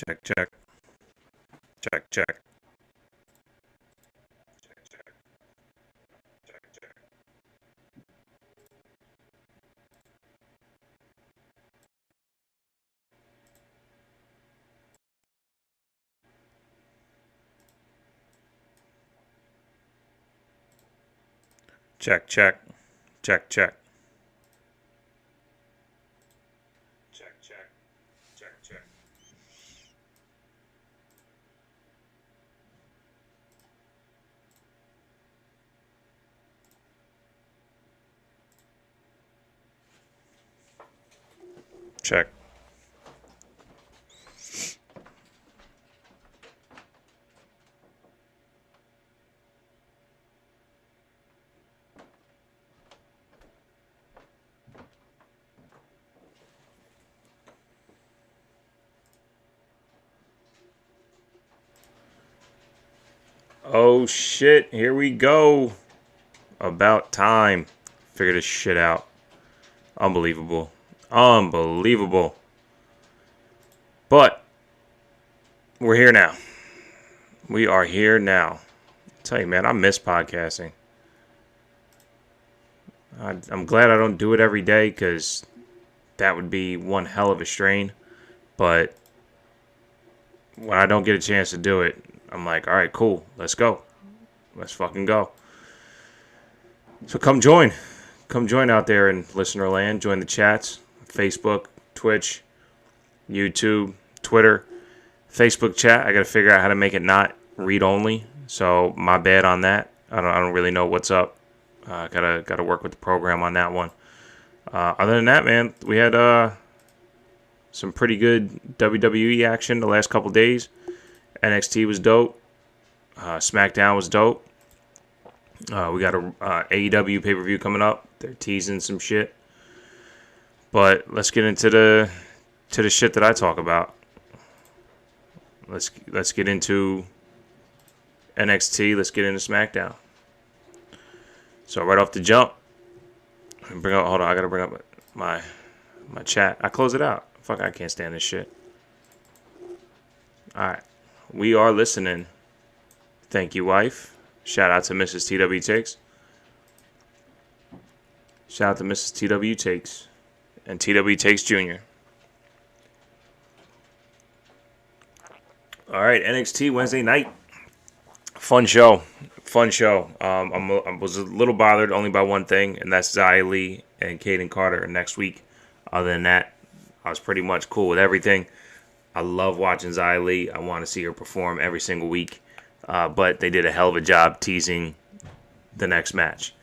Check, check, check, check, check, check, check, check, check, check, check, check. Check. Oh shit, here we go. About time. Figure this shit out. Unbelievable. Unbelievable. But we're here now. We are here now. I tell you, man, I miss podcasting. I'm glad I don't do it every day because that would be one hell of a strain. But when I don't get a chance to do it, I'm like, all right, cool, let's go. Let's fucking go. So come join. Come join out there in listener land. Join the chats. Facebook, Twitch, YouTube, Twitter. Facebook chat, I got to figure out how to make it not read only. So my bad on that. I don't really know what's up. Gotta work with the program on that one. Other than that, man, we had some pretty good WWE action the last couple days. NXT was dope. SmackDown was dope. We got a AEW pay-per-view coming up. They're teasing some shit. But let's get into the shit that I talk about. Let's get into NXT. Let's get into SmackDown. So right off the jump, hold on, I gotta bring up my chat. I close it out. Fuck, I can't stand this shit. All right, we are listening. Thank you, wife. Shout out to Mrs. TW Takes. Shout out to Mrs. TW Takes and TW Takes Jr. All right, NXT Wednesday night. Fun show. I was a little bothered only by one thing, and that's Xia Li and Kaden Carter next week. Other than that, I was pretty much cool with everything. I love watching Xia Li. I want to see her perform every single week. But they did a hell of a job teasing the next match.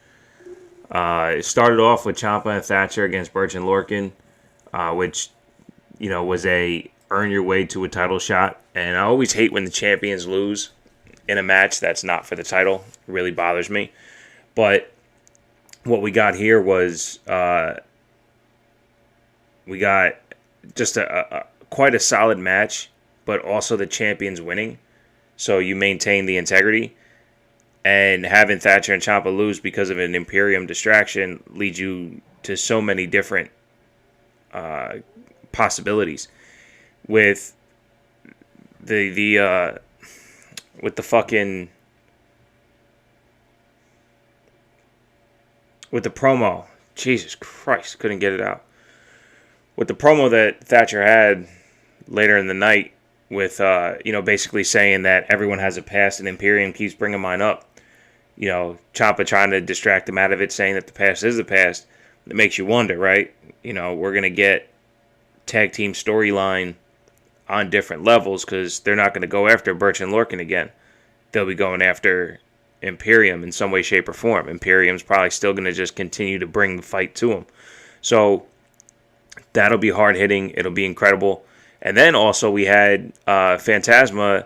It started off with Ciampa and Thatcher against Burch and Lorcan, which, was a earn your way to a title shot. And I always hate when the champions lose in a match that's not for the title. It really bothers me. But what we got here was we got just a quite a solid match, but also the champions winning. So you maintain the integrity. And having Thatcher and Ciampa lose because of an Imperium distraction leads you to so many different possibilities. With the promo, Jesus Christ, couldn't get it out. With the promo that Thatcher had later in the night, with basically saying that everyone has a past and Imperium keeps bringing mine up. Ciampa trying to distract him out of it, saying that the past is the past. It makes you wonder, right? We're gonna get tag team storyline on different levels because they're not going to go after Burch and Lorcan again. They'll be going after Imperium in some way, shape, or form. Imperium's probably still going to just continue to bring the fight to them. So that'll be hard-hitting. It'll be incredible. And then also we had Phantasma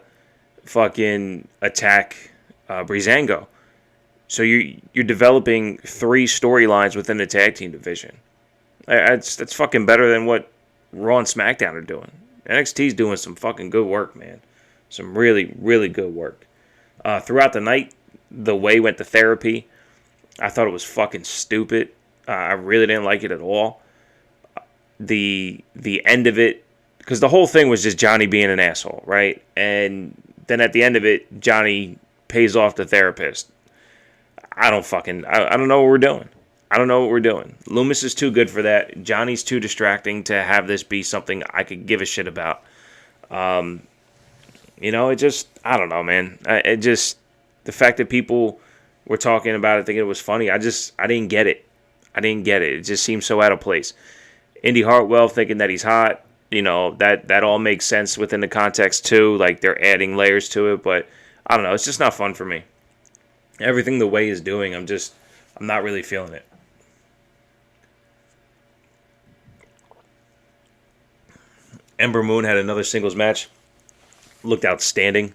fucking attack Breezango. So you're developing 3 storylines within the tag team division. That's fucking better than what Raw and SmackDown are doing. NXT's doing some fucking good work, man. Some really, really good work. Throughout the night, the way went to therapy. I thought it was fucking stupid. I really didn't like it at all. The end of it because the whole thing was just Johnny being an asshole, right? And then at the end of it, Johnny pays off the therapist. I don't know what we're doing. I don't know what we're doing. Loomis is too good for that. Johnny's too distracting to have this be something I could give a shit about. I don't know, man. The fact that people were talking about it thinking it was funny, I didn't get it. I didn't get it. It just seems so out of place. Indy Hartwell thinking that he's hot, that all makes sense within the context too. Like they're adding layers to it, but I don't know. It's just not fun for me. Everything the Way is doing, I'm not really feeling it. Ember Moon had another singles match. Looked outstanding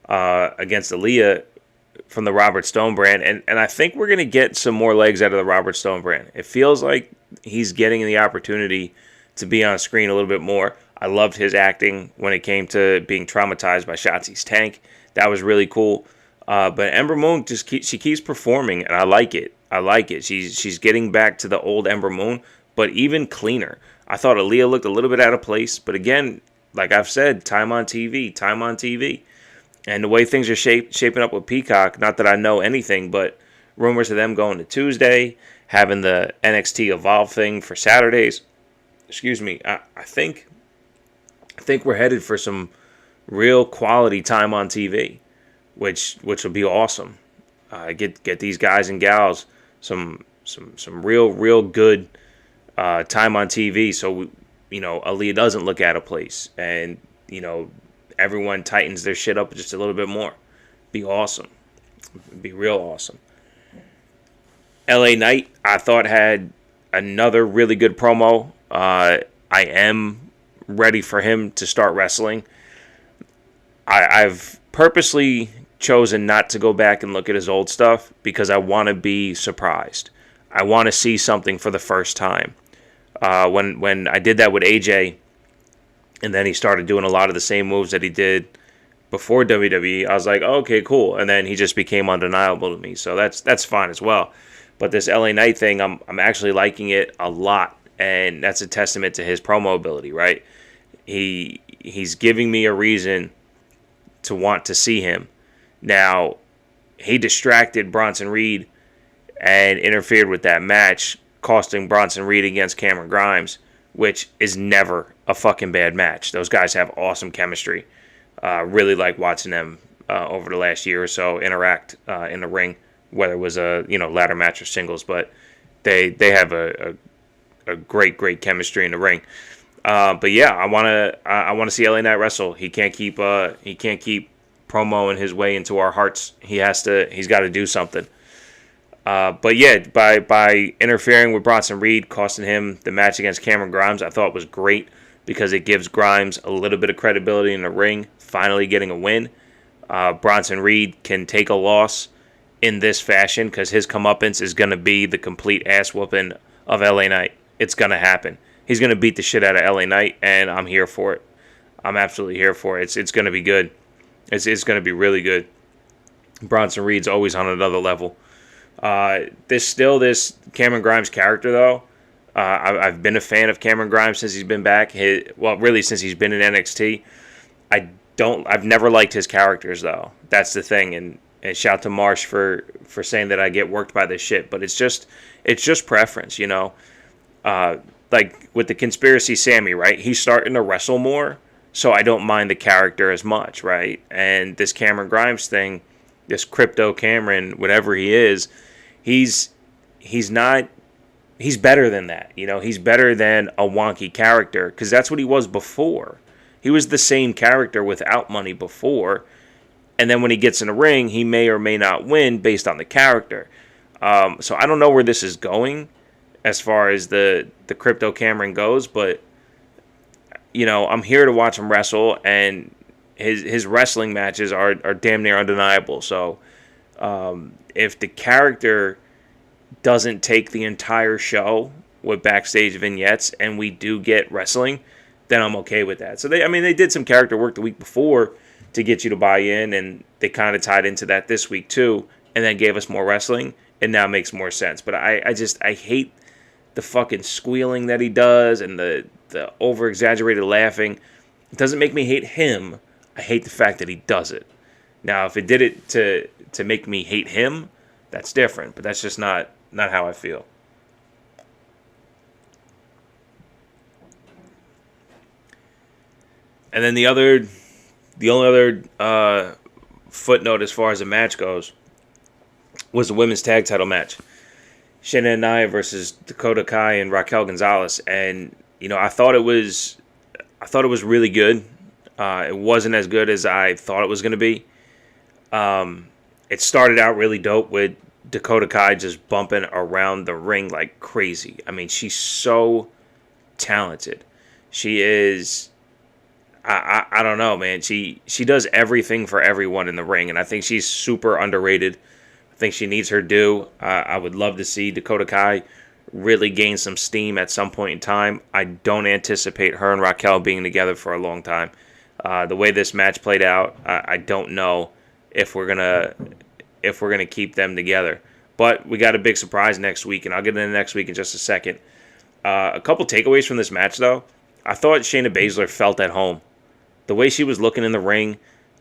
against Aaliyah from the Robert Stone brand. And I think we're going to get some more legs out of the Robert Stone brand. It feels like he's getting the opportunity to be on screen a little bit more. I loved his acting when it came to being traumatized by Shotzi's tank. That was really cool. But Ember Moon she keeps performing, and I like it. She's getting back to the old Ember Moon, but even cleaner. I thought Aaliyah looked a little bit out of place, but again, like I've said, time on TV. And the way things are shaping up with Peacock, not that I know anything, but rumors of them going to Tuesday, having the NXT Evolve thing for Saturdays. Excuse me. I think we're headed for some real quality time on TV, which will be awesome. Get these guys and gals some real good time on TV, so Aaliyah doesn't look out of place, and everyone tightens their shit up just a little bit more. Be awesome. Be real awesome. LA Knight, I thought, had another really good promo. I am ready for him to start wrestling. I've purposely chosen not to go back and look at his old stuff because I want to be surprised. I want to see something for the first time. When I did that with AJ, and then he started doing a lot of the same moves that he did before WWE, I was like, oh, okay, cool. And then he just became undeniable to me, so that's fine as well. But this LA Knight thing, I'm actually liking it a lot, and that's a testament to his promo ability, right? He's giving me a reason to want to see him. Now, he distracted Bronson Reed and interfered with that match, costing Bronson Reed against Cameron Grimes, which is never a fucking bad match. Those guys have awesome chemistry. Really like watching them over the last year or so interact in the ring, whether it was a ladder match or singles, but they have a great chemistry in the ring. But yeah, I want to see LA Knight wrestle. He can't keep promoing his way into our hearts. He's got to do something. But yeah, by interfering with Bronson Reed, costing him the match against Cameron Grimes, I thought was great because it gives Grimes a little bit of credibility in the ring, finally getting a win. Bronson Reed can take a loss in this fashion because his comeuppance is going to be the complete ass whooping of LA Knight. It's going to happen. He's going to beat the shit out of LA Knight, and I'm here for it. I'm absolutely here for it. It's going to be good. It's going to be really good. Bronson Reed's always on another level. This Cameron Grimes character, though. I've been a fan of Cameron Grimes since he's been back. Really since he's been in NXT. I've never liked his characters, though. That's the thing. And shout to Marsh for saying that I get worked by this shit. But it's just preference, like with the Conspiracy Sammy, right? He's starting to wrestle more, so I don't mind the character as much, right? And this Cameron Grimes thing, this Crypto Cameron, whatever he is, he's better than that. He's better than a wonky character because that's what he was before. He was the same character without money before, and then when he gets in the ring, he may or may not win based on the character. So I don't know where this is going as far as the Crypto Cameron goes, but I'm here to watch him wrestle, and his wrestling matches are damn near undeniable. So if the character doesn't take the entire show with backstage vignettes and we do get wrestling, then I'm okay with that. So they did some character work the week before to get you to buy in, and they kind of tied into that this week too, and then gave us more wrestling, and now it makes more sense. But I hate the fucking squealing that he does and the over exaggerated laughing. It doesn't make me hate him. I hate the fact that he does it. Now, if it did it to make me hate him, that's different. But that's just not how I feel. And then the only other footnote as far as the match goes was the women's tag title match. Shayna and Nia versus Dakota Kai and Raquel Gonzalez. And, I thought it was really good. It wasn't as good as I thought it was going to be. It started out really dope with Dakota Kai just bumping around the ring like crazy. I mean, she's so talented. She is... I don't know, man. She does everything for everyone in the ring, and I think she's super underrated. I think she needs her due. I would love to see Dakota Kai really gain some steam at some point in time. I don't anticipate her and Raquel being together for a long time. The way this match played out, I don't know if we're gonna keep them together. But we got a big surprise next week, and I'll get into next week in just a second. A couple takeaways from this match, though. I thought Shayna Baszler felt at home. The way she was looking in the ring,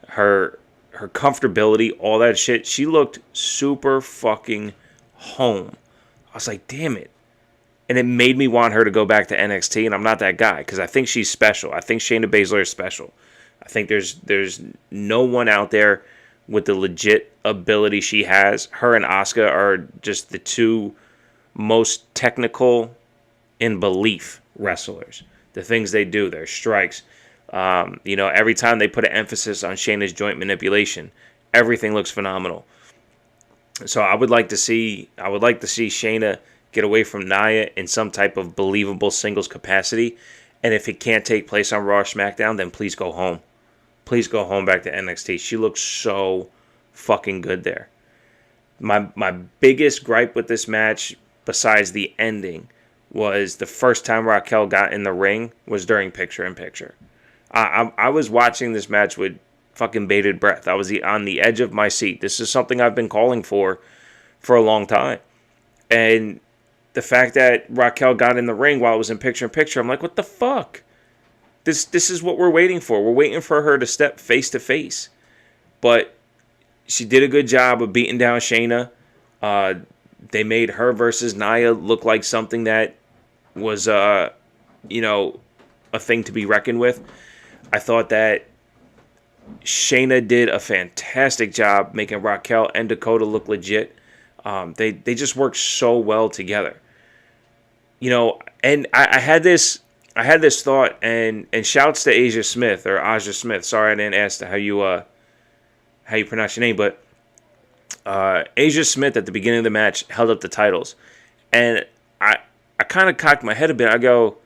her comfortability, all that shit, she looked super fucking home. I was like, damn it. And it made me want her to go back to NXT, and I'm not that guy, because I think she's special. I think Shayna Baszler is special. I think there's no one out there with the legit ability she has. Her and Asuka are just the two most technical in belief wrestlers. The things they do, their strikes. Every time they put an emphasis on Shayna's joint manipulation, everything looks phenomenal. So I would like to see Shayna get away from Nia in some type of believable singles capacity. And if it can't take place on Raw or SmackDown, then please go home. Please go home back to NXT. She looks so fucking good there. My biggest gripe with this match, besides the ending, was the first time Raquel got in the ring was during picture-in-picture. I was watching this match with fucking bated breath. I was on the edge of my seat. This is something I've been calling for a long time. And the fact that Raquel got in the ring while it was in picture-in-picture, I'm like, what the fuck? This is what we're waiting for. We're waiting for her to step face-to-face. But she did a good job of beating down Shayna. They made her versus Nia look like something that was, a thing to be reckoned with. I thought that Shayna did a fantastic job making Raquel and Dakota look legit. They just worked so well together. And I had this thought, and shouts to Asia Smith. Sorry, I didn't ask how you pronounce your name, but Asia Smith at the beginning of the match held up the titles, and I kind of cocked my head a bit. I go,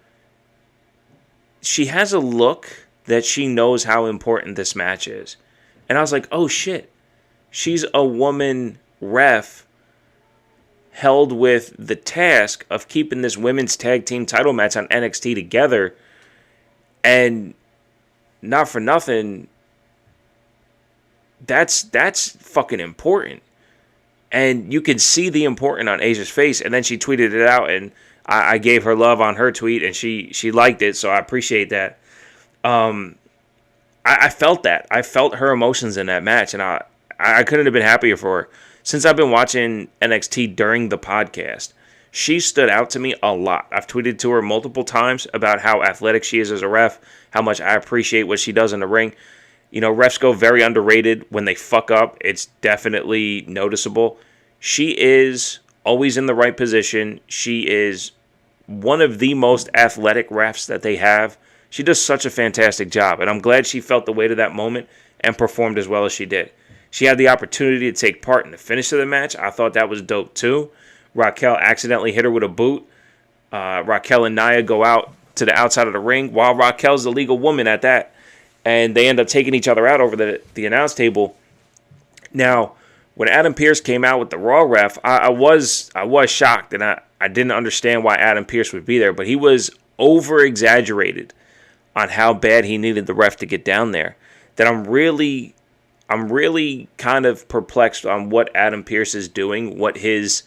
she has a look that she knows how important this match is. And I was like, oh shit, she's a woman ref held with the task of keeping this women's tag team title match on NXT together. And not for nothing, that's fucking important. And you can see the important on Asia's face. And then she tweeted it out, and I gave her love on her tweet, and she liked it, so I appreciate that. I felt that. I felt her emotions in that match, and I couldn't have been happier for her. Since I've been watching NXT during the podcast, she stood out to me a lot. I've tweeted to her multiple times about how athletic she is as a ref, how much I appreciate what she does in the ring. Refs go very underrated when they fuck up. It's definitely noticeable. She is always in the right position. She is one of the most athletic refs that they have. She does such a fantastic job, and I'm glad she felt the weight of that moment and performed as well as she did. She had the opportunity to take part in the finish of the match. I thought that was dope too. Raquel accidentally hit her with a boot. Raquel and Nia go out to the outside of the ring while Raquel's the legal woman at that, and they end up taking each other out over the announce table. Now, when Adam Pearce came out with the Raw ref, I was shocked, and I didn't understand why Adam Pearce would be there, but he was over-exaggerated on how bad he needed the ref to get down there, that I'm really kind of perplexed on what Adam Pearce is doing, what his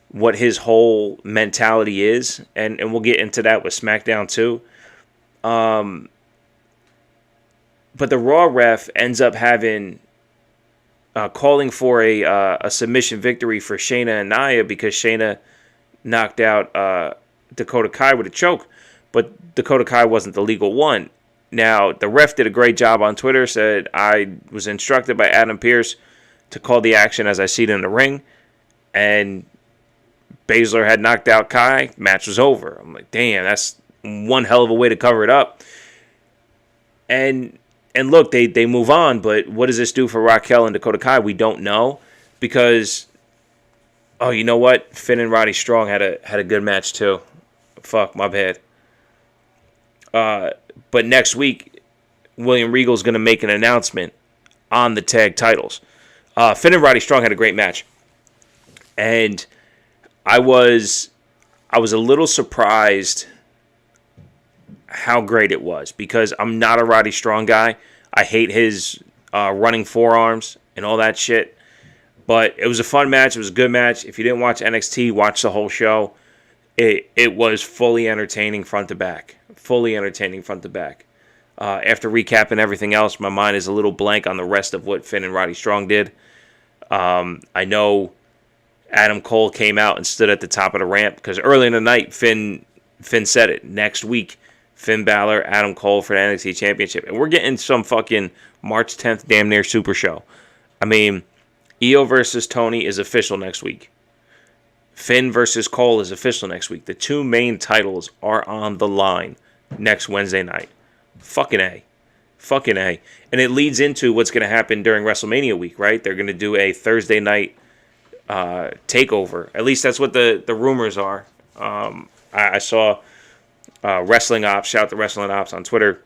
what his whole mentality is, and we'll get into that with SmackDown too. But the Raw ref ends up having calling for a submission victory for Shayna and Nia because Shayna knocked out Dakota Kai with a choke, but Dakota Kai wasn't the legal one. Now, the ref did a great job on Twitter, said, I was instructed by Adam Pearce to call the action as I see it in the ring, and Baszler had knocked out Kai, match was over. I'm like, damn, that's one hell of a way to cover it up. And look, they move on, but what does this do for Raquel and Dakota Kai? We don't know, because, oh, you know what? Finn and Roddy Strong had a good match too. Fuck, my bad. But next week, William Regal's going to make an announcement on the tag titles. Finn and Roddy Strong had a great match, and I was a little surprised how great it was, because I'm not a Roddy Strong guy. I hate his running forearms and all that shit. But it was a fun match. It was a good match. If you didn't watch NXT, watch the whole show. It was fully entertaining front to back. Fully entertaining front to back. After recapping everything else, my mind is a little blank on the rest of what Finn and Roddy Strong did. I know Adam Cole came out and stood at the top of the ramp, because early in the night, Finn said it. Next week, Finn Balor, Adam Cole for the NXT Championship. And we're getting some fucking March 10th damn near Super Show. I mean, Io versus Tony is official next week. Finn versus Cole is official next week. The two main titles are on the line next Wednesday night. Fucking A. Fucking A. And it leads into what's going to happen during WrestleMania week, right? They're going to do a Thursday night takeover. At least that's what the rumors are. I saw Wrestling Ops, shout out to Wrestling Ops on Twitter.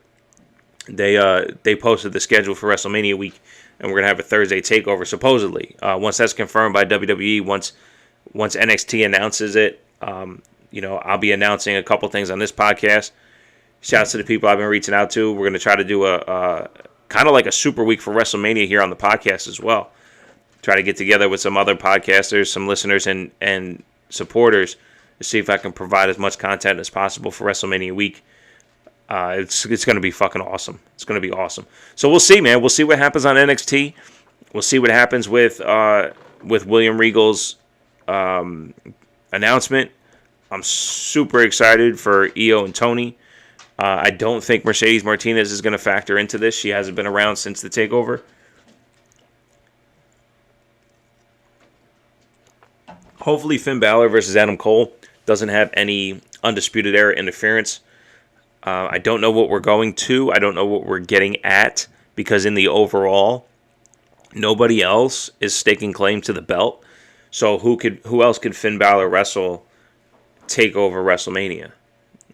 They posted the schedule for WrestleMania week, and we're going to have a Thursday takeover, supposedly. Once that's confirmed by WWE, once NXT announces it, I'll be announcing a couple things on this podcast. Shouts to the people I've been reaching out to. We're going to try to do a kind of like a super week for WrestleMania here on the podcast as well. Try to get together with some other podcasters, some listeners, and supporters to see if I can provide as much content as possible for WrestleMania week. It's going to be fucking awesome. It's going to be awesome. So we'll see, man. We'll see what happens on NXT. We'll see what happens with William Regal's announcement. I'm super excited for Io and Tony. I don't think Mercedes Martinez is going to factor into this. She hasn't been around since the takeover. Hopefully Finn Balor versus Adam Cole doesn't have any Undisputed Era interference. I don't know what we're going to. I don't know what we're getting at, because in the overall, nobody else is staking claim to the belt. So who else could Finn Balor wrestle take over WrestleMania?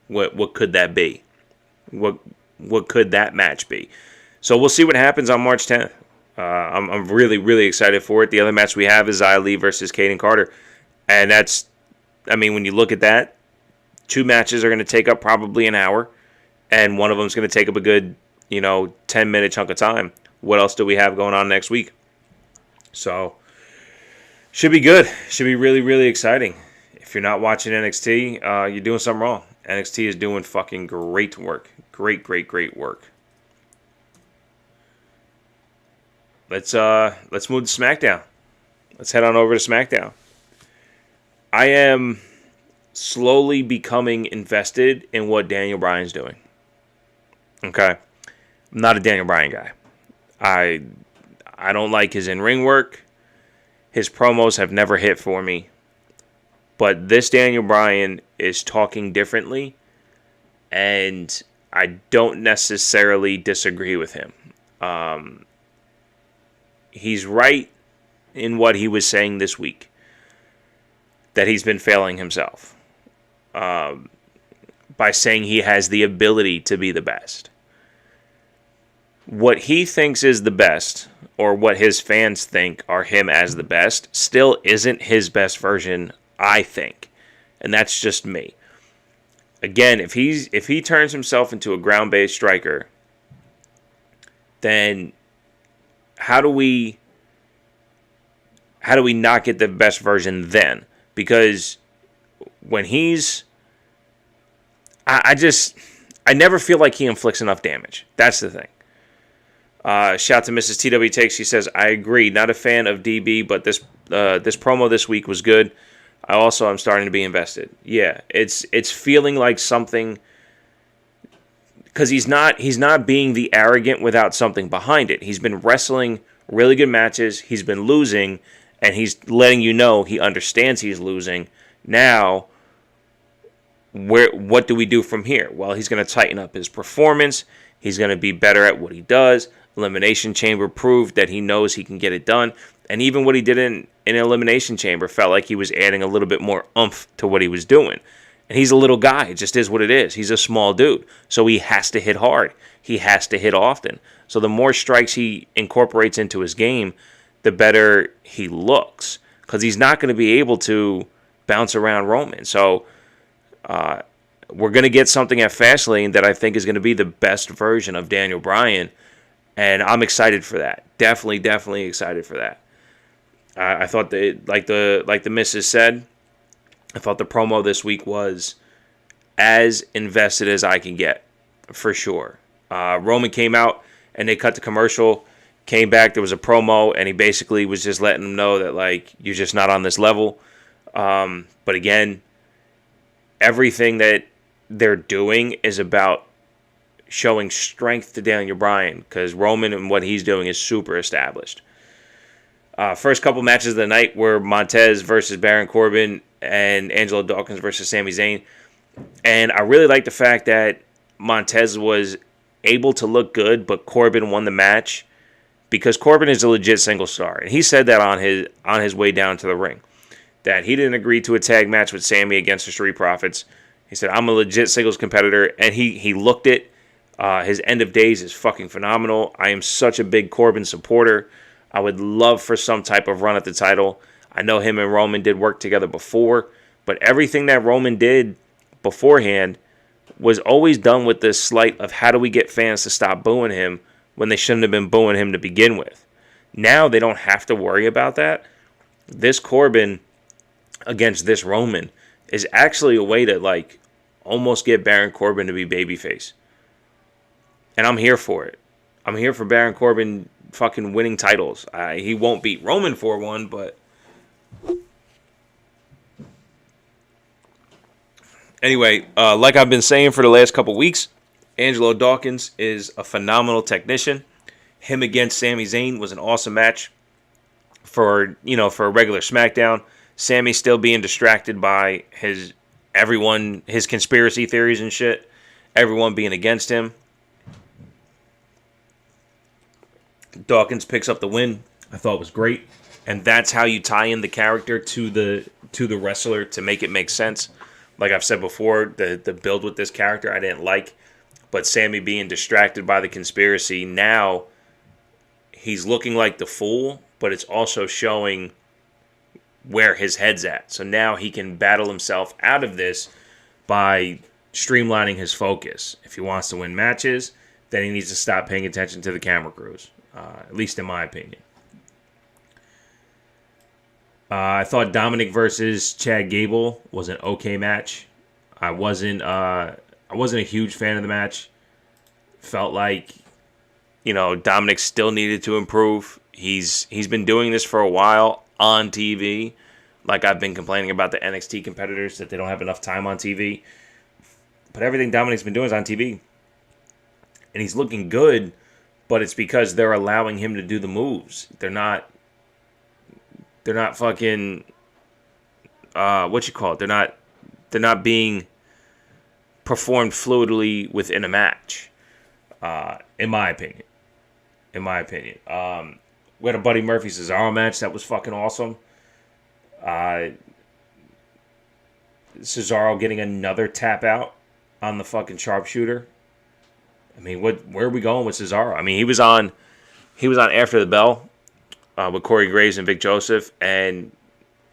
What could that be? What could that match be? So we'll see what happens on March 10th. I'm really, really excited for it. The other match we have is Xia Li versus Kaden Carter. And that's, I mean, when you look at that, two matches are going to take up probably an hour, and one of them is going to take up a good, 10-minute chunk of time. What else do we have going on next week? So, should be good. Should be really, really exciting. If you're not watching NXT, you're doing something wrong. NXT is doing fucking great work. Great, great, great work. Let's move to SmackDown. Let's head on over to SmackDown. I am slowly becoming invested in what Daniel Bryan's doing. Okay? I'm not a Daniel Bryan guy. I don't like his in-ring work. His promos have never hit for me. But this Daniel Bryan is talking differently, and I don't necessarily disagree with him. He's right in what he was saying this week, that he's been failing himself by saying he has the ability to be the best. What he thinks is the best, or what his fans think are him as the best, still isn't his best version, I think. And that's just me. Again, if he turns himself into a ground-based striker, then how do we not get the best version then? because when he's, I never feel like he inflicts enough damage. That's the thing. Shout to Mrs. TW Takes. She says, I agree. Not a fan of DB, but this promo this week was good. I also am starting to be invested. Yeah, it's feeling like something, because he's not being the arrogant without something behind it. He's been wrestling really good matches. He's been losing, and he's letting you know he understands he's losing. Now, what do we do from here? Well, he's going to tighten up his performance. He's going to be better at what he does. Elimination Chamber proved that he knows he can get it done. And even what he did in Elimination Chamber felt like he was adding a little bit more oomph to what he was doing. And he's a little guy. It just is what it is. He's a small dude. So he has to hit hard. He has to hit often. So the more strikes he incorporates into his game, the better he looks. Because he's not going to be able to bounce around Roman. So we're going to get something at Fastlane that I think is going to be the best version of Daniel Bryan. And I'm excited for that. Definitely excited for that. I thought that, like the missus said, I thought the promo this week was as invested as I can get, for sure. Roman came out and they cut the commercial, came back, there was a promo, and he basically was just letting them know that, like, you're just not on this level. But again, everything that they're doing is about showing strength to Daniel Bryan, because Roman and what he's doing is super established. First couple matches of the night were Montez versus Baron Corbin and Angelo Dawkins versus Sami Zayn. And I really like the fact that Montez was able to look good, but Corbin won the match because Corbin is a legit single star. And he said that on his way down to the ring, that he didn't agree to a tag match with Sami against the Street Profits. He said, I'm a legit singles competitor, and he looked it. His end of days is fucking phenomenal. I am such a big Corbin supporter. I would love for some type of run at the title. I know him and Roman did work together before, but everything that Roman did beforehand was always done with this slight of how do we get fans to stop booing him when they shouldn't have been booing him to begin with. Now they don't have to worry about that. This Corbin against this Roman is actually a way to, like, almost get Baron Corbin to be babyface. And I'm here for it. I'm here for Baron Corbin fucking winning titles. He won't beat Roman for one, but anyway, like I've been saying for the last couple weeks, Angelo Dawkins is a phenomenal technician. Him against Sami Zayn was an awesome match for a regular SmackDown. Sami still being distracted by his conspiracy theories and shit. Everyone being against him. Dawkins picks up the win. I thought it was great. And that's how you tie in the character to the wrestler to make it make sense. Like I've said before, the build with this character I didn't like. But Sami being distracted by the conspiracy, now he's looking like the fool, but it's also showing where his head's at. So now he can battle himself out of this by streamlining his focus. If he wants to win matches, then he needs to stop paying attention to the camera crews. At least in my opinion. I thought Dominic versus Chad Gable was an okay match. I wasn't a huge fan of the match. Felt like, Dominic still needed to improve. He's been doing this for a while on TV. Like I've been complaining about the NXT competitors that they don't have enough time on TV. But everything Dominic's been doing is on TV. And he's looking good. But it's because they're allowing him to do the moves. They're not fucking They're not being performed fluidly within a match. In my opinion. We had a Buddy Murphy Cesaro match that was fucking awesome. Cesaro getting another tap out on the fucking sharpshooter. I mean, where are we going with Cesaro? I mean, he was on After the Bell with Corey Graves and Vic Joseph, and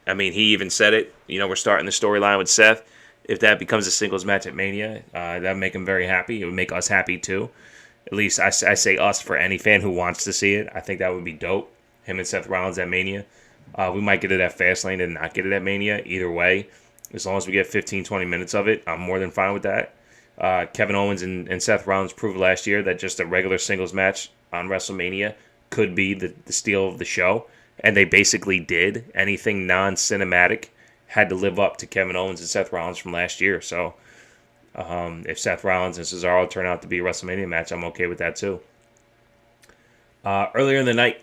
I mean, he even said it. We're starting the storyline with Seth. If that becomes a singles match at Mania, that would make him very happy. It would make us happy too. At least I say us for any fan who wants to see it. I think that would be dope. Him and Seth Rollins at Mania. We might get it at Fastlane and not get it at Mania. Either way, as long as we get 15, 20 minutes of it, I'm more than fine with that. Kevin Owens and Seth Rollins proved last year that just a regular singles match on WrestleMania could be the steal of the show. And they basically did. Anything non-cinematic had to live up to Kevin Owens and Seth Rollins from last year. So if Seth Rollins and Cesaro turn out to be a WrestleMania match, I'm okay with that too. Earlier in the night,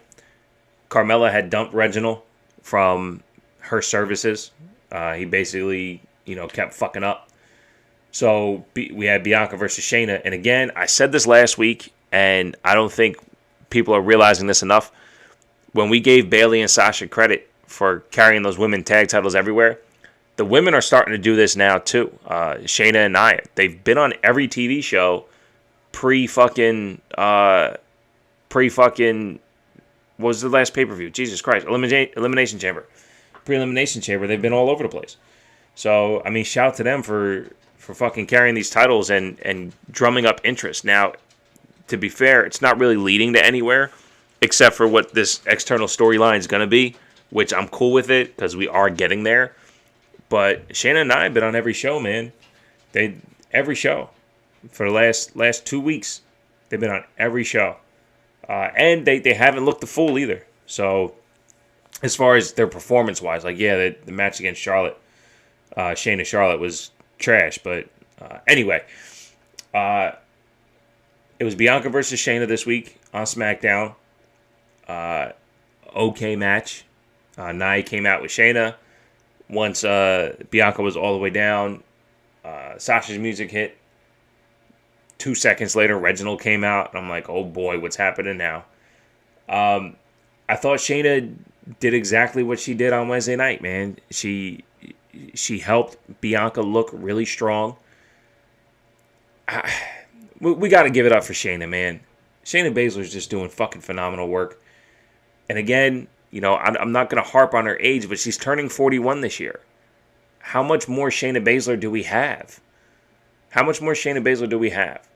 Carmella had dumped Reginald from her services. He basically, kept fucking up. So we had Bianca versus Shayna. And again, I said this last week, and I don't think people are realizing this enough. When we gave Bayley and Sasha credit for carrying those women tag titles everywhere, the women are starting to do this now too. Shayna and Nia, they've been on every TV show pre-fucking, what was the last pay-per-view? Jesus Christ. Elimination Chamber. Pre-Elimination Chamber. They've been all over the place. So, I mean, shout out to them for fucking carrying these titles and drumming up interest. Now, to be fair, it's not really leading to anywhere except for what this external storyline is going to be, which I'm cool with it because we are getting there. But Shayna and I have been on every show, man. Every show. For the last 2 weeks, they've been on every show. And they haven't looked the fool either. So, as far as their performance-wise, the match against Charlotte, Shayna Charlotte was trash. But anyway, it was Bianca versus Shayna this week on SmackDown. Okay match. Nia came out with Shayna. Once Bianca was all the way down, Sasha's music hit. 2 seconds later, Reginald came out, and I'm like, oh boy, what's happening now? I thought Shayna did exactly what she did on Wednesday night, man. She helped Bianca look really strong. We got to give it up for Shayna, man. Shayna Baszler's just doing fucking phenomenal work. And again, I'm not going to harp on her age, but she's turning 41 this year. How much more Shayna Baszler do we have? How much more Shayna Baszler do we have?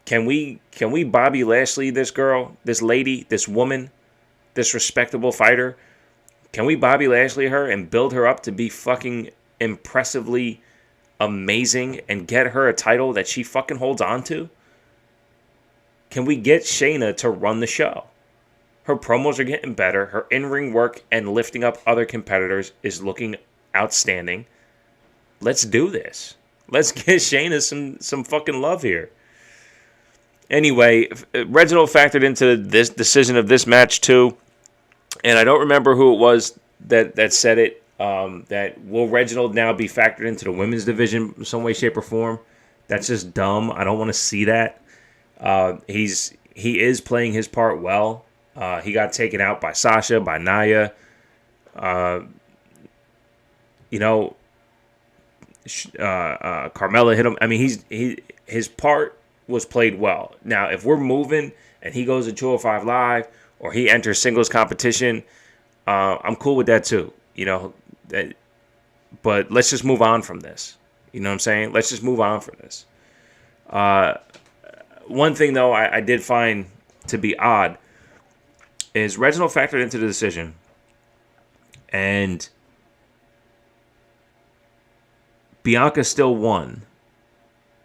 Can we Bobby Lashley this girl, this lady, this woman, this respectable fighter? Can we Bobby Lashley her and build her up to be fucking impressively amazing and get her a title that she fucking holds on to? Can we get Shayna to run the show? Her promos are getting better. Her in-ring work and lifting up other competitors is looking outstanding. Let's do this. Let's get Shayna some fucking love here. Anyway, Reginald factored into this decision of this match too. And I don't remember who it was that said it. That will Reginald now be factored into the women's division in some way, shape, or form? That's just dumb. I don't want to see that. He is playing his part well. He got taken out by Sasha, by Nia. Carmella hit him. I mean, his part was played well. Now, if we're moving and he goes to 205 Live or he enters singles competition, I'm cool with that too. But let's just move on from this. You know what I'm saying? Let's just move on from this. One thing, though, I did find to be odd is Reginald factored into the decision, and Bianca still won.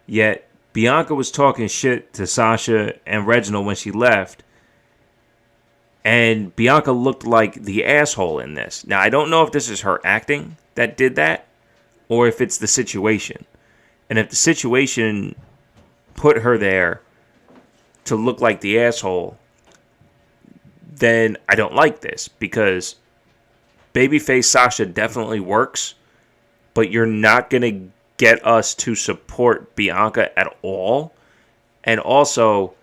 Yet Bianca was talking shit to Sasha and Reginald when she left, and Bianca looked like the asshole in this. Now, I don't know if this is her acting that did that, or if it's the situation. And if the situation put her there to look like the asshole, then I don't like this, because babyface Sasha definitely works, but you're not going to get us to support Bianca at all. And also,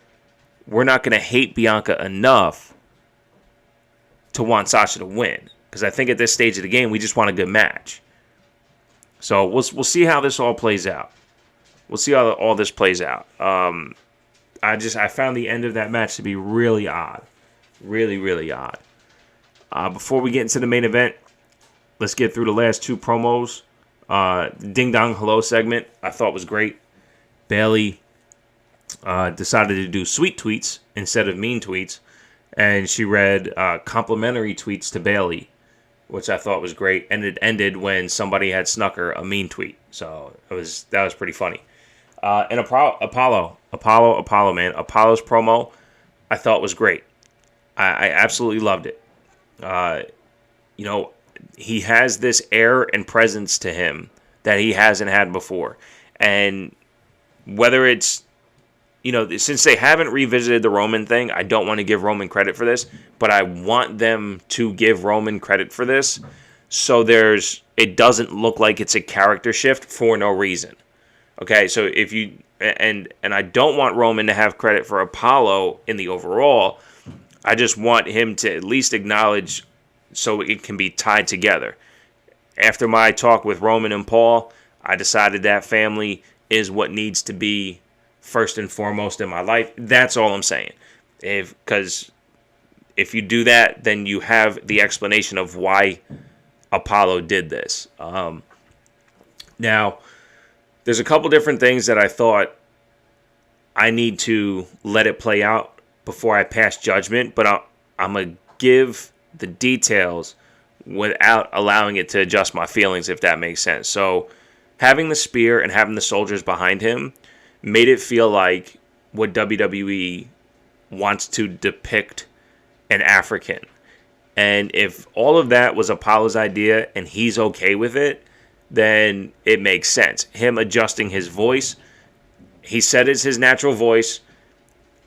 we're not going to hate Bianca enough to want Sasha to win, because I think at this stage of the game, we just want a good match. So we'll see how this all plays out. We'll see how all this plays out. I found the end of that match to be really odd. Really, really odd. Before we get into the main event, let's get through the last two promos. Ding Dong Hello segment I thought was great. Bayley decided to do sweet tweets instead of mean tweets, and she read complimentary tweets to Bayley. which I thought was great, and it ended when somebody had Snucker a mean tweet. So that was pretty funny. And Apollo, man, Apollo's promo I thought was great. I absolutely loved it. You know, he has this air and presence to him that he hasn't had before, and whether it's, you know, since they haven't revisited the Roman thing, I don't want to give Roman credit for this, but I want them to give Roman credit for this, so it doesn't look like it's a character shift for no reason. Okay, so if you and I don't want Roman to have credit for Apollo in the overall. I just want him to at least acknowledge so it can be tied together. After my talk with Roman and Paul, I decided that family is what needs to be first and foremost in my life. That's all I'm saying. Because if you do that, then you have the explanation of why Apollo did this. Now, there's a couple different things that I thought I need to let it play out before I pass judgment, but I'm going to give the details without allowing it to adjust my feelings, if that makes sense. So having the spear and having the soldiers behind him made it feel like what WWE wants to depict an African. And if all of that was Apollo's idea and he's okay with it, then it makes sense. Him adjusting his voice, he said it's his natural voice.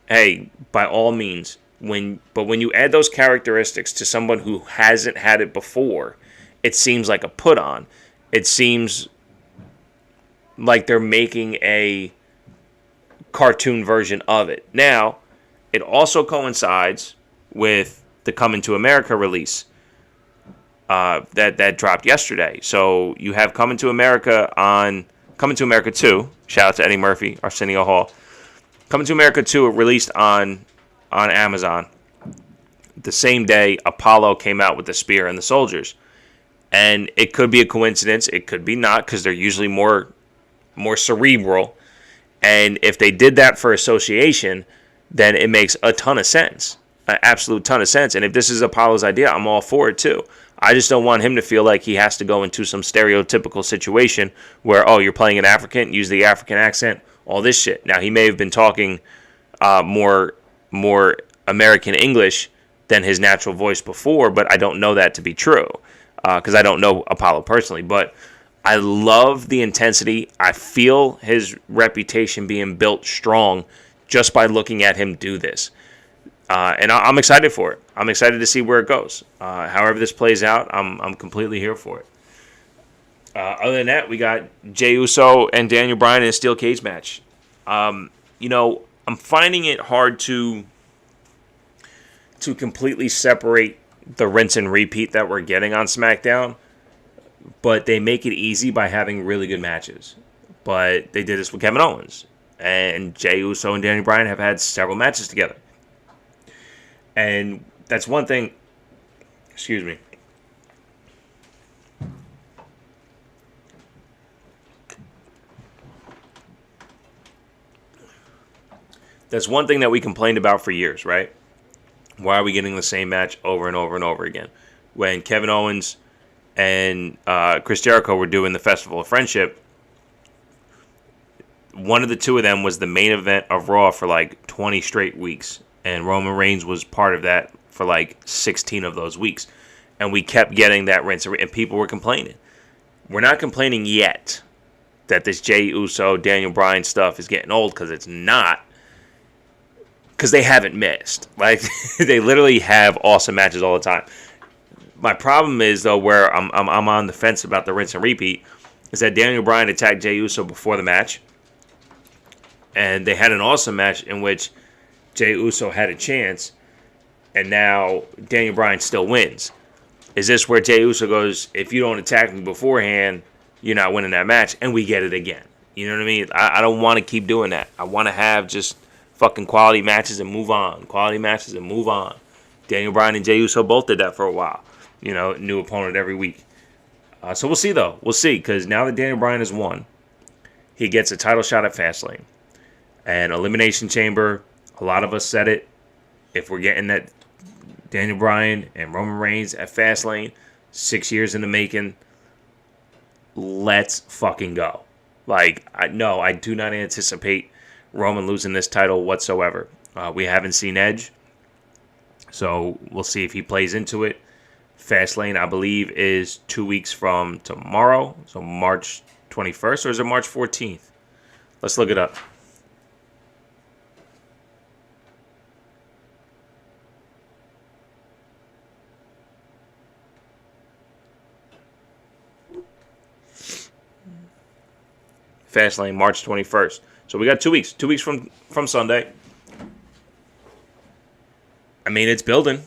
Hey, by all means, when you add those characteristics to someone who hasn't had it before, it seems like a put on. It seems like they're making a cartoon version of it. Now, it also coincides with the Coming to America release that dropped yesterday. So you have Coming to America 2. Shout out to Eddie Murphy, Arsenio Hall. Coming to America 2 released on Amazon. The same day, Apollo came out with the spear and the soldiers. And it could be a coincidence. It could be not, because they're usually more cerebral. And if they did that for association, then it makes a ton of sense. An absolute ton of sense. And if this is Apollo's idea, I'm all for it too. I just don't want him to feel like he has to go into some stereotypical situation where, oh, you're playing an African, use the African accent, all this shit. Now, he may have been talking more American English than his natural voice before, but I don't know that to be true because I don't know Apollo personally. But I love the intensity. I feel his reputation being built strong just by looking at him do this. And I'm excited for it. I'm excited to see where it goes. However this plays out, I'm completely here for it. Other than that, we got Jey Uso and Daniel Bryan in a steel cage match. I'm finding it hard to completely separate the rinse and repeat that we're getting on SmackDown, but they make it easy by having really good matches. But they did this with Kevin Owens, and Jey Uso and Daniel Bryan have had several matches together. And that's one thing. Excuse me. That's one thing that we complained about for years, right? Why are we getting the same match over and over and over again? When Kevin Owens and Chris Jericho were doing the Festival of Friendship, one of the two of them was the main event of Raw for like 20 straight weeks. And Roman Reigns was part of that for like 16 of those weeks. And we kept getting that rinse, and people were complaining. We're not complaining yet that this Jey Uso, Daniel Bryan stuff is getting old, because it's not. Because they haven't missed. Like, they literally have awesome matches all the time. My problem is, though, where I'm on the fence about the rinse and repeat, is that Daniel Bryan attacked Jey Uso before the match. And they had an awesome match in which Jey Uso had a chance, and now Daniel Bryan still wins. Is this where Jey Uso goes, if you don't attack me beforehand, you're not winning that match, and we get it again? You know what I mean? I don't want to keep doing that. I want to have just fucking quality matches and move on. Quality matches and move on. Daniel Bryan and Jey Uso both did that for a while. You know, new opponent every week. So we'll see, though. We'll see, because now that Daniel Bryan has won, he gets a title shot at Fastlane. And Elimination Chamber, a lot of us said it. If we're getting that Daniel Bryan and Roman Reigns at Fastlane, 6 years in the making. Let's fucking go. Like, no, I do not anticipate Roman losing this title whatsoever. We haven't seen Edge, so we'll see if he plays into it. Fastlane, I believe, is 2 weeks from tomorrow, so March 21st, or is it March 14th? Let's look it up. Fastlane, March 21st. So we got 2 weeks. 2 weeks from Sunday. I mean, it's building.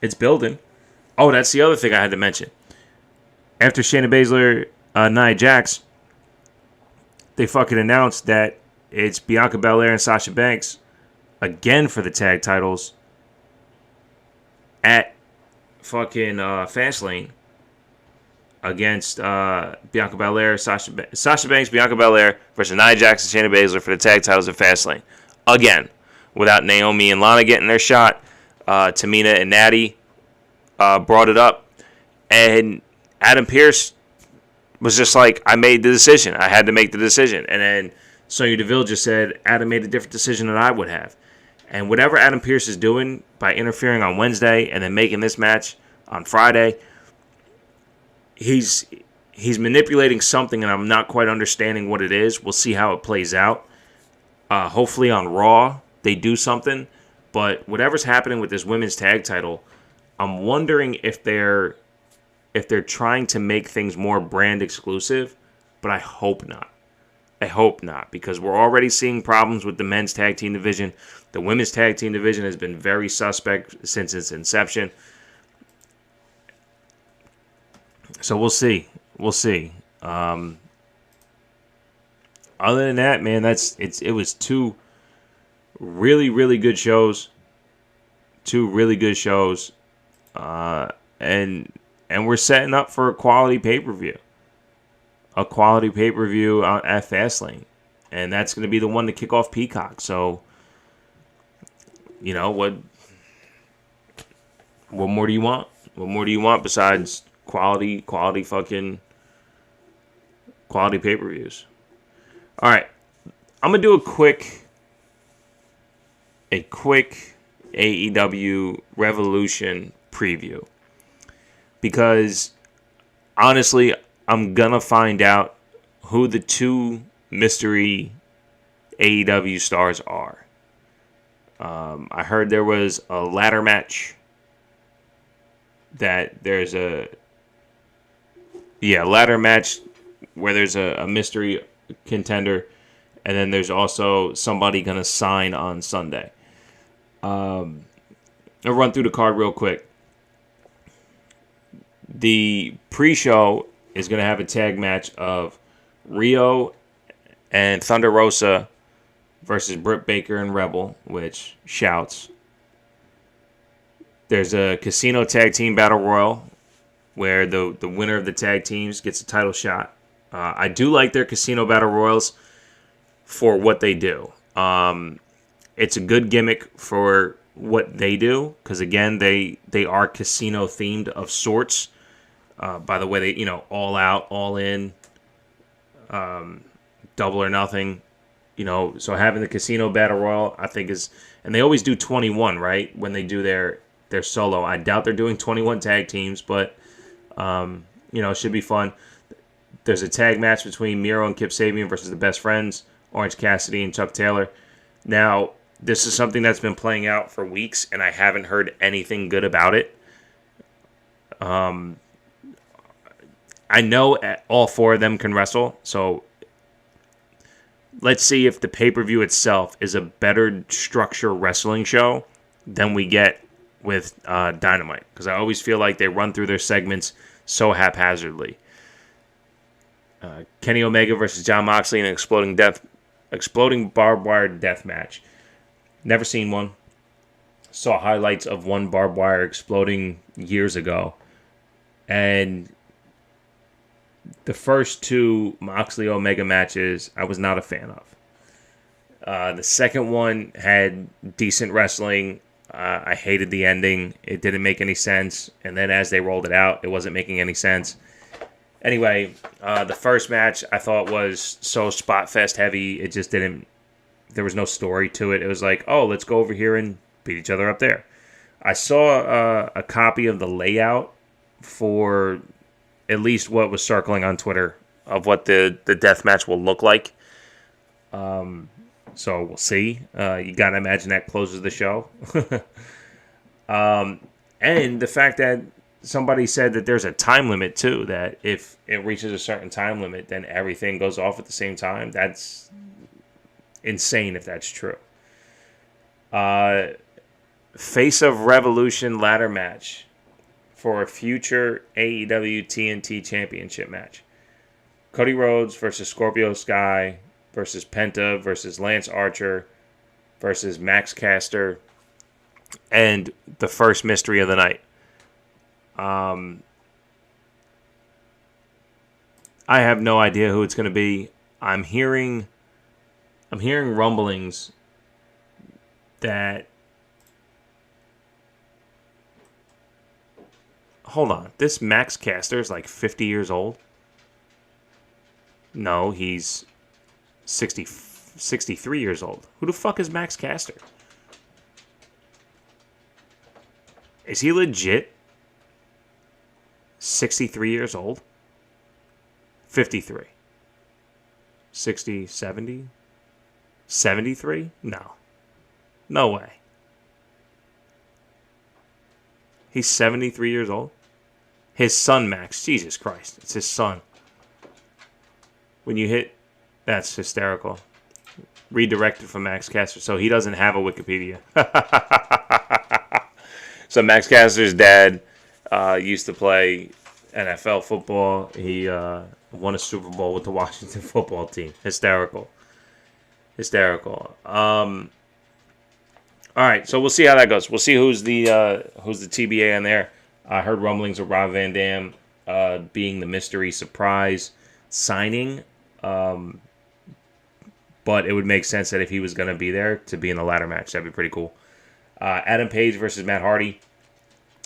It's building. Oh, that's the other thing I had to mention. After Shayna Baszler, Nia Jax, they fucking announced that it's Bianca Belair and Sasha Banks again for the tag titles at fucking Fastlane against Bianca Belair, Sasha Banks, Bianca Belair versus Nia Jax and Shayna Baszler for the tag titles at Fastlane. Again, without Naomi and Lana getting their shot, Tamina and Natty brought it up, and Adam Pearce was just like, I made the decision. I had to make the decision. And then Sonya Deville just said, Adam made a different decision than I would have. And whatever Adam Pearce is doing by interfering on Wednesday and then making this match on Friday, he's manipulating something, and I'm not quite understanding what it is. We'll see how it plays out. Hopefully on Raw, they do something. But whatever's happening with this women's tag title, I'm wondering if they're trying to make things more brand exclusive, but I hope not. I hope not, because we're already seeing problems with the men's tag team division. The women's tag team division has been very suspect since its inception. So we'll see. We'll see. Other than that, man, it was two really, really good shows. Two really good shows. And we're setting up for a quality pay-per-view. A quality pay-per-view at Fastlane. And that's going to be the one to kick off Peacock. So, you know, what more do you want? What more do you want besides quality pay-per-views? All right. I'm going to do a quick AEW Revolution preview. Because, honestly, I'm going to find out who the two mystery AEW stars are. I heard there was a ladder match. Ladder match where there's a mystery contender. And then there's also somebody going to sign on Sunday. I'll run through the card real quick. The pre-show is going to have a tag match of Rio and Thunder Rosa versus Britt Baker and Rebel, which shouts. There's a Casino Tag Team Battle Royal where the winner of the tag teams gets a title shot. I do like their Casino Battle Royals for what they do. It's a good gimmick for what they do because, again, they are casino themed of sorts. By the way, they, all out, all in, double or nothing, so having the Casino Battle Royal, I think and they always do 21, right? When they do their solo. I doubt they're doing 21 tag teams, but, it should be fun. There's a tag match between Miro and Kip Sabian versus the Best Friends, Orange Cassidy and Chuck Taylor. Now, this is something that's been playing out for weeks, and I haven't heard anything good about it. I know all four of them can wrestle, so let's see if the pay-per-view itself is a better structure wrestling show than we get with Dynamite, because I always feel like they run through their segments so haphazardly. Kenny Omega versus Jon Moxley in an exploding barbed wire death match. Never seen one. Saw highlights of one barbed wire exploding years ago, and the first two Moxley Omega matches I was not a fan of. The second one had decent wrestling. I hated the ending. It didn't make any sense. And then as they rolled it out, it wasn't making any sense. Anyway, the first match I thought was so spot fest heavy. It just didn't. There was no story to it. It was like, oh, let's go over here and beat each other up there. I saw a copy of the layout for at least what was circling on Twitter of what the death match will look like. So we'll see. You got to imagine that closes the show. And the fact that somebody said that there's a time limit too, that if it reaches a certain time limit, then everything goes off at the same time. That's insane if that's true. Face of Revolution ladder match for a future AEW TNT Championship match. Cody Rhodes versus Scorpio Sky versus Penta versus Lance Archer versus Max Caster and the first mystery of the night. I have no idea who it's going to be. I'm hearing rumblings that. Hold on, this Max Caster is like 50 years old. No, he's 63 years old. Who the fuck is Max Caster? Is he legit 63 years old? 53. 60, 70? 73? No. No way. He's 73 years old? His son, Max. Jesus Christ. It's his son. When you hit... That's hysterical. Redirected from Max Caster. So he doesn't have a Wikipedia. So Max Caster's dad used to play NFL football. He won a Super Bowl with the Washington football team. Hysterical. All right, so we'll see how that goes. We'll see who's the TBA in there. I heard rumblings of Rob Van Dam being the mystery surprise signing. But it would make sense that if he was going to be there, to be in the ladder match. That'd be pretty cool. Adam Page versus Matt Hardy.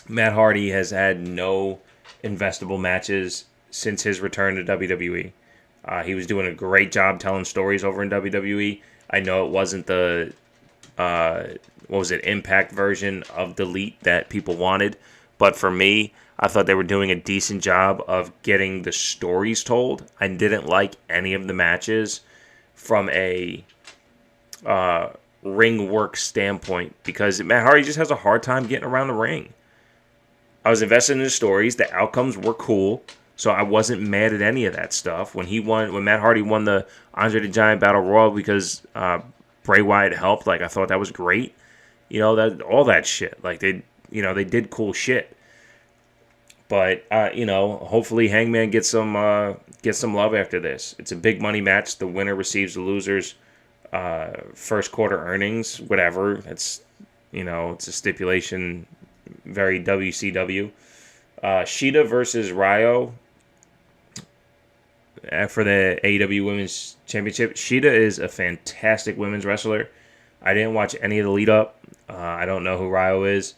Matt Hardy has had no investable matches since his return to WWE. He was doing a great job telling stories over in WWE. I know it wasn't the Impact version of Delete that people wanted. But for me, I thought they were doing a decent job of getting the stories told. I didn't like any of the matches from a ring work standpoint because Matt Hardy just has a hard time getting around the ring. I was invested in the stories. The outcomes were cool. So I wasn't mad at any of that stuff. When Matt Hardy won the Andre the Giant Battle Royal because Bray Wyatt helped, like I thought that was great. You know, that all that shit. Like they did cool shit. But hopefully Hangman gets some love after this. It's a big money match. The winner receives the loser's first quarter earnings, whatever. It's it's a stipulation, very WCW. Shida versus Ryo for the AEW Women's Championship. Shida is a fantastic women's wrestler. I didn't watch any of the lead up. I don't know who Ryo is.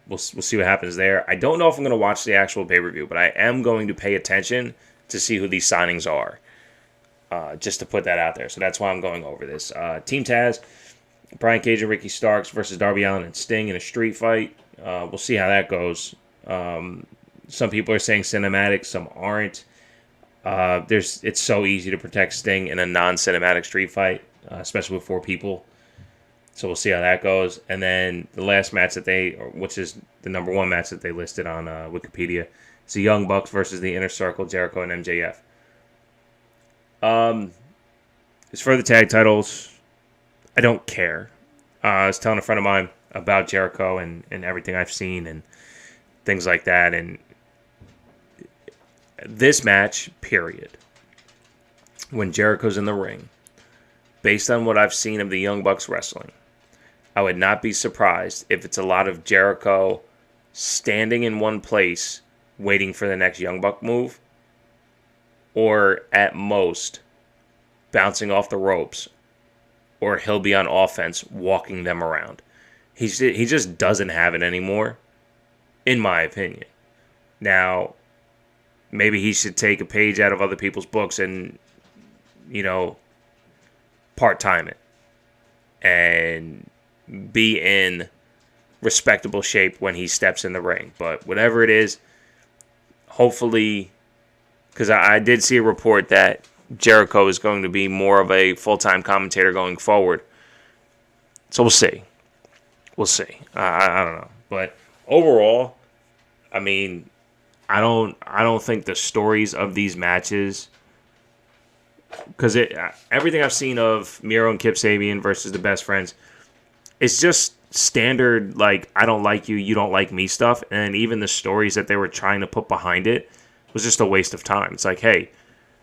We'll see what happens there. I don't know if I'm going to watch the actual pay-per-view, but I am going to pay attention to see who these signings are. Just to put that out there. So that's why I'm going over this. Team Taz, Brian Cage and Ricky Starks versus Darby Allin and Sting in a street fight. We'll see how that goes. Some people are saying cinematic, some aren't. It's so easy to protect Sting in a non-cinematic street fight, especially with 4 people. So we'll see how that goes. And then the last match which is the number 1 match that they listed on Wikipedia, it's the Young Bucks versus the Inner Circle, Jericho and MJF. As for the tag titles, I don't care. I was telling a friend of mine about Jericho and everything I've seen and things like that. And this match, period, when Jericho's in the ring, based on what I've seen of the Young Bucks wrestling, I would not be surprised if it's a lot of Jericho standing in one place waiting for the next Young Buck move, or at most bouncing off the ropes, or he'll be on offense walking them around. He just doesn't have it anymore, in my opinion. Now, maybe he should take a page out of other people's books and, part-time it and be in respectable shape when he steps in the ring. But whatever it is, hopefully, because I did see a report that Jericho is going to be more of a full-time commentator going forward. So we'll see. We'll see. I don't know. But overall, I mean, I don't think the stories of these matches, because everything I've seen of Miro and Kip Sabian versus the Best Friends, it's just standard, like, I don't like you, you don't like me stuff. And even the stories that they were trying to put behind it was just a waste of time. It's like, hey,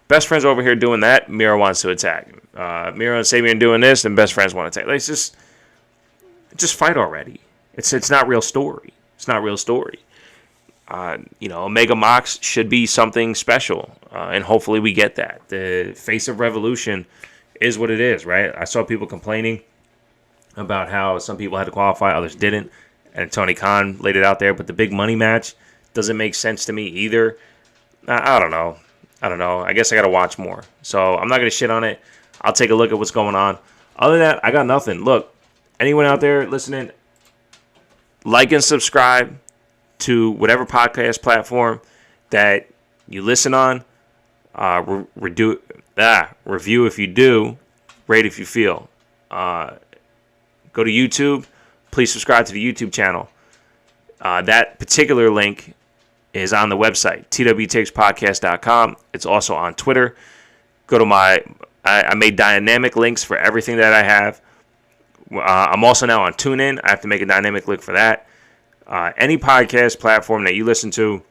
Best Friends over here doing that, Miro wants to attack. Miro and Sabian doing this, and Best Friends want to attack. Like, it's just fight already. It's not real story. It's not real story. Omega Mox should be something special, and hopefully we get that. The face of Revolution is what it is, right? I saw people complaining about how some people had to qualify, others didn't, and Tony Khan laid it out there, but the big money match doesn't make sense to me either. I don't know. I guess I got to watch more. So I'm not going to shit on it. I'll take a look at what's going on. Other than that, I got nothing. Look, anyone out there listening, like and subscribe to whatever podcast platform that you listen on. Review if you do. Rate if you feel. Go to YouTube. Please subscribe to the YouTube channel. That particular link is on the website, twtakes.podcast.com. It's also on Twitter. Go to I made dynamic links for everything that I have. I'm also now on TuneIn. I have to make a dynamic link for that. Any podcast platform that you listen to,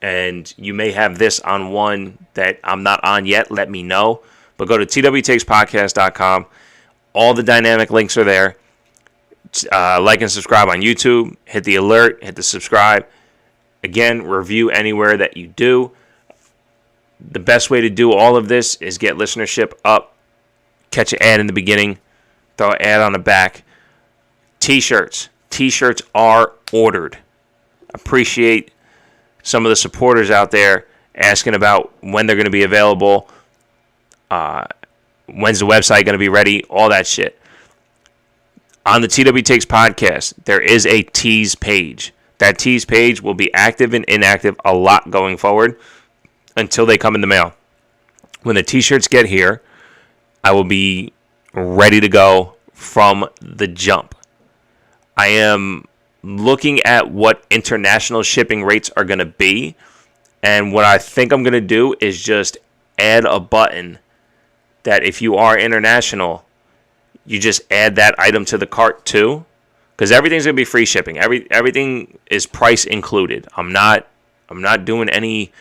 and you may have this on one that I'm not on yet, let me know. But go to twtakes.podcast.com. All the dynamic links are there. Like and subscribe on YouTube. Hit the alert. Hit the subscribe. Again, review anywhere that you do. The best way to do all of this is get listenership up. Catch an ad in the beginning. Throw an ad on the back. T-shirts. T-shirts are ordered. Appreciate some of the supporters out there asking about when they're going to be available. When's the website going to be ready? All that shit. On the TW Takes podcast, there is a tease page. That tease page will be active and inactive a lot going forward until they come in the mail. When the t-shirts get here, I will be ready to go from the jump. I am looking at what international shipping rates are going to be. And what I think I'm going to do is just add a button that if you are international, you just add that item to the cart too. Because everything's going to be free shipping. Everything is price included. I'm not doing any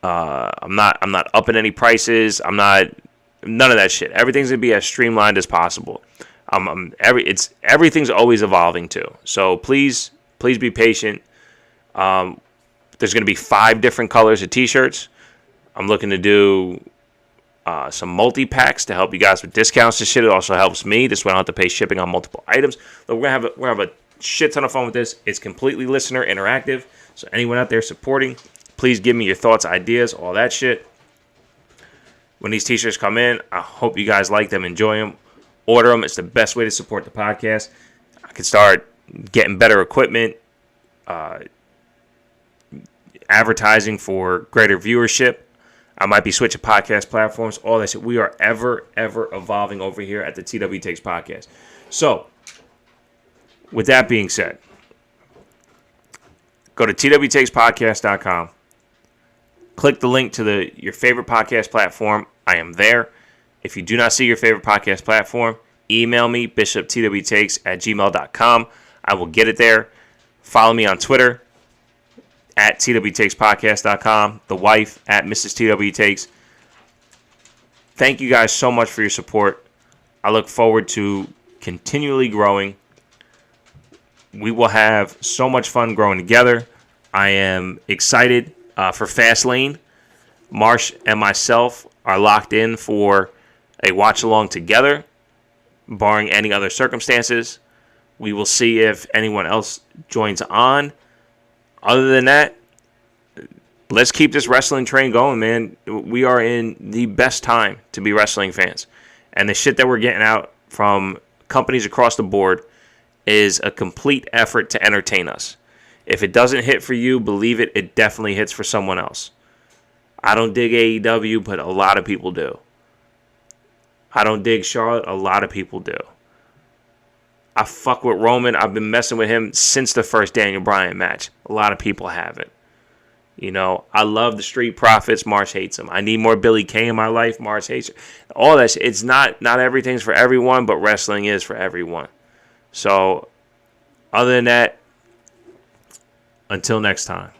I'm not upping any prices. None of that shit. Everything's going to be as streamlined as possible. Everything's always evolving too. So please be patient. There's going to be 5 different colors of t-shirts. I'm looking to do some multi-packs to help you guys with discounts and shit. It also helps me. This way I don't have to pay shipping on multiple items. But we're gonna have a shit ton of fun with this. It's completely listener interactive. So anyone out there supporting, please give me your thoughts, ideas, all that shit. When these t-shirts come in, I hope you guys like them, enjoy them, order them. It's the best way to support the podcast. I can start getting better equipment, advertising for greater viewership. I might be switching podcast platforms, all that shit. We are ever evolving over here at the TW Takes podcast. So, with that being said, go to twtakes.podcast.com. Click the link to your favorite podcast platform. I am there. If you do not see your favorite podcast platform, email me, bishoptwtakes@gmail.com. I will get it there. Follow me on Twitter at twtakes.podcast.com. The wife at Mrs. TW Takes. Thank you guys so much for your support. I look forward to continually growing. We will have so much fun growing together. I am excited for Fastlane. Marsh and myself are locked in for a watch along together, barring any other circumstances. We will see if anyone else joins on. Other than that, let's keep this wrestling train going, man. We are in the best time to be wrestling fans. And the shit that we're getting out from companies across the board is a complete effort to entertain us. If it doesn't hit for you, believe it, it definitely hits for someone else. I don't dig AEW, but a lot of people do. I don't dig Charlotte, a lot of people do. I fuck with Roman. I've been messing with him since the first Daniel Bryan match. A lot of people haven't. You know, I love the Street Profits. Mars hates him. I need more Billy Kay in my life. Mars hates him. All that shit. It's not everything's for everyone, but wrestling is for everyone. So, other than that, until next time.